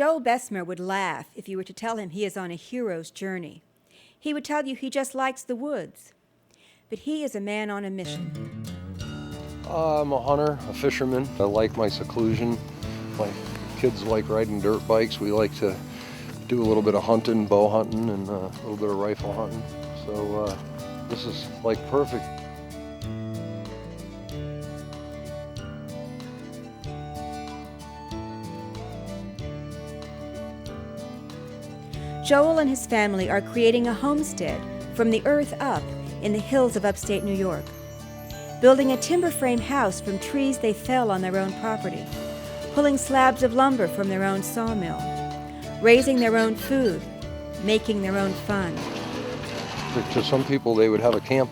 Joel BESSEMER would laugh if you were to tell him he is on a hero's journey. He would tell you he just likes the woods. But he is a man on a mission. I'm a hunter, a fisherman. I like my seclusion. My kids like riding dirt bikes. We like to do a little bit of hunting, bow hunting, and a little bit of rifle hunting. So this is like perfect. Joel and his family are creating a homestead from the earth up in the hills of upstate New York, building a timber frame house from trees they fell on their own property, pulling slabs of lumber from their own sawmill, raising their own food, making their own fun. To some people, they would have a camp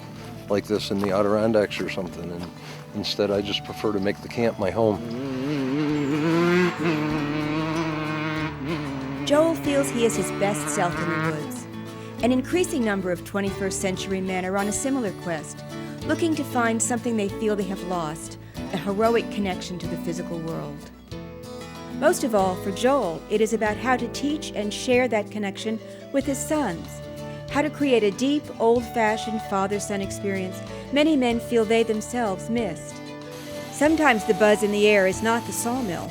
like this in the Adirondacks or something, and instead I just prefer to make the camp my home. Joel feels he is his best self in the woods. An increasing number of 21st century men are on a similar quest, looking to find something they feel they have lost, a heroic connection to the physical world. Most of all, for Joel, it is about how to teach and share that connection with his sons, how to create a deep, old-fashioned father-son experience many men feel they themselves missed. Sometimes the buzz in the air is not the sawmill.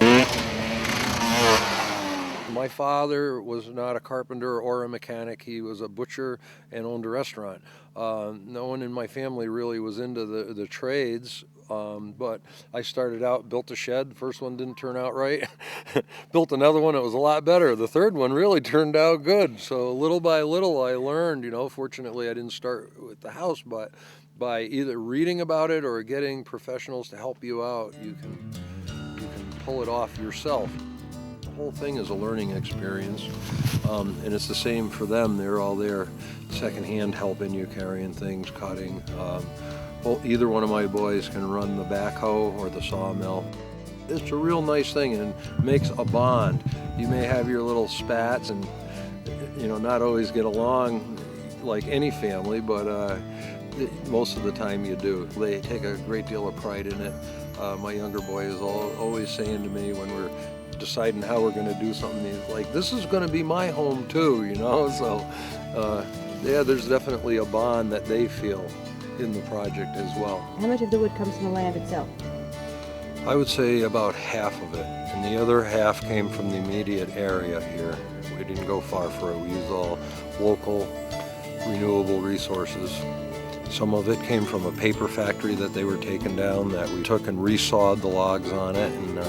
My father was not a carpenter or a mechanic. He was a butcher and owned a restaurant. No one in my family really was into the trades, but I started out, built a shed. The first one didn't turn out right. Built another one, it was a lot better. The third one really turned out good. So little by little I learned, fortunately I didn't start with the house, but by either reading about it or getting professionals to help you out, you can pull it off yourself. The whole thing is a learning experience, and it's the same for them. They're all there secondhand helping you, carrying things, cutting. Well, either one of my boys can run the backhoe or the sawmill. It's a real nice thing and makes a bond. You may have your little spats and not always get along like any family, but most of the time you do. They take a great deal of pride in it. My younger boy is always saying to me when we're deciding how we're going to do something, he's like, this is going to be my home too, so yeah, there's definitely a bond that they feel in the project as well. How much of the wood comes from the land itself? I would say about half of it, and the other half came from the immediate area here. We didn't go far for it. We used all local renewable resources. Some of it came from a paper factory that they were taking down that we took and resawed the logs on it, and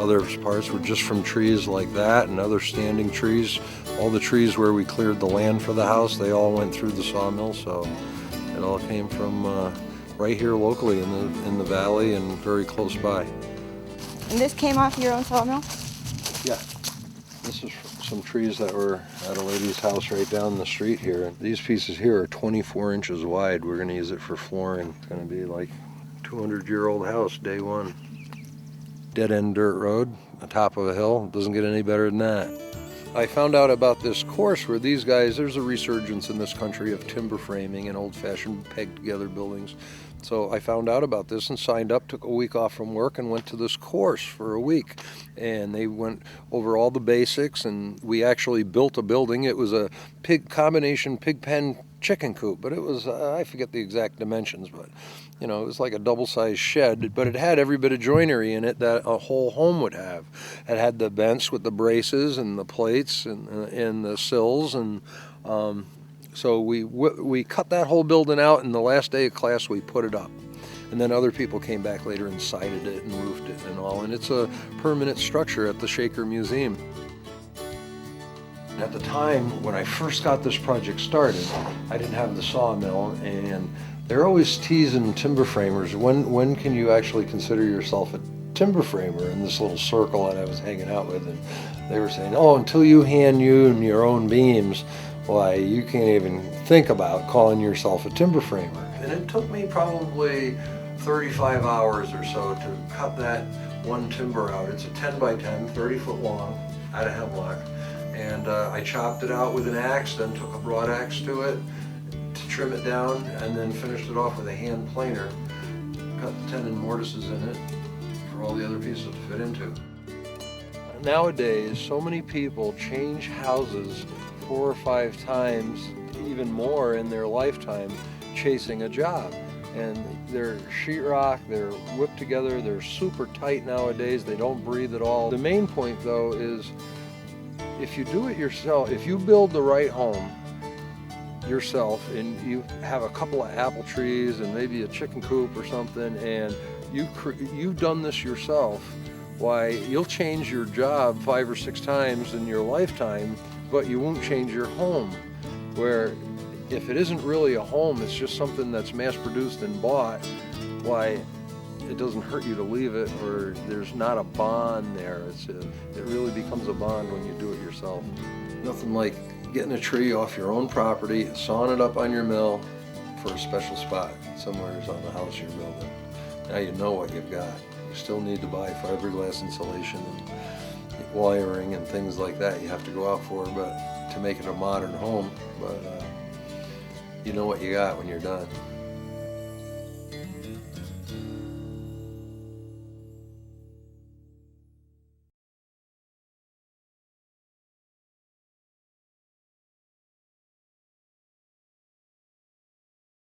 other parts were just from trees like that and other standing trees. All the trees where we cleared the land for the house, they all went through the sawmill, so it all came from right here locally in the valley and very close by. And this came off your own sawmill? Yeah. This is some trees that were at a lady's house right down the street here. These pieces here are 24 inches wide. We're going to use it for flooring. It's going to be like a 200-year-old house, day one. Dead-end dirt road, on top of a hill. Doesn't get any better than that. I found out about this course where these guys, there's a resurgence in this country of timber framing and old-fashioned pegged-together buildings. So I found out about this and signed up, took a week off from work and went to this course for a week. And they went over all the basics, and we actually built a building. It was a combination pig pen chicken coop, but it was, I forget the exact dimensions, but it was like a double-sized shed, but it had every bit of joinery in it that a whole home would have. It had the vents with the braces and the plates and the sills, and so we cut that whole building out, and the last day of class we put it up. And then other people came back later and sided it and roofed it and all, and it's a permanent structure at the Shaker Museum. At the time when I first got this project started, I didn't have the sawmill, and they're always teasing timber framers, when can you actually consider yourself a timber framer, in this little circle that I was hanging out with, and they were saying, oh, until you hand your own beams, why, you can't even think about calling yourself a timber framer. And it took me probably 35 hours or so to cut that one timber out. It's a 10 by 10, 30 foot long, out of hemlock. And I chopped it out with an axe, then took a broad axe to it to trim it down, and then finished it off with a hand planer. Cut the tenon mortises in it for all the other pieces to fit into. And Nowadays, so many people change houses 4 or 5 times, even more in their lifetime, chasing a job. And they're sheetrock, they're whipped together, they're super tight nowadays, they don't breathe at all. The main point though is, if you do it yourself, if you build the right home yourself and you have a couple of apple trees and maybe a chicken coop or something, and you've done this yourself, why, you'll change your job 5 or 6 times in your lifetime, but you won't change your home. Where if it isn't really a home, it's just something that's mass produced and bought, why, it doesn't hurt you to leave it, or there's not a bond there. It really becomes a bond when you do it yourself. Nothing like getting a tree off your own property, sawing it up on your mill for a special spot somewhere on the house you're building. Now you know what you've got. You still need to buy fiberglass insulation and wiring and things like that you have to go out for, but to make it a modern home. But you know what you got when you're done.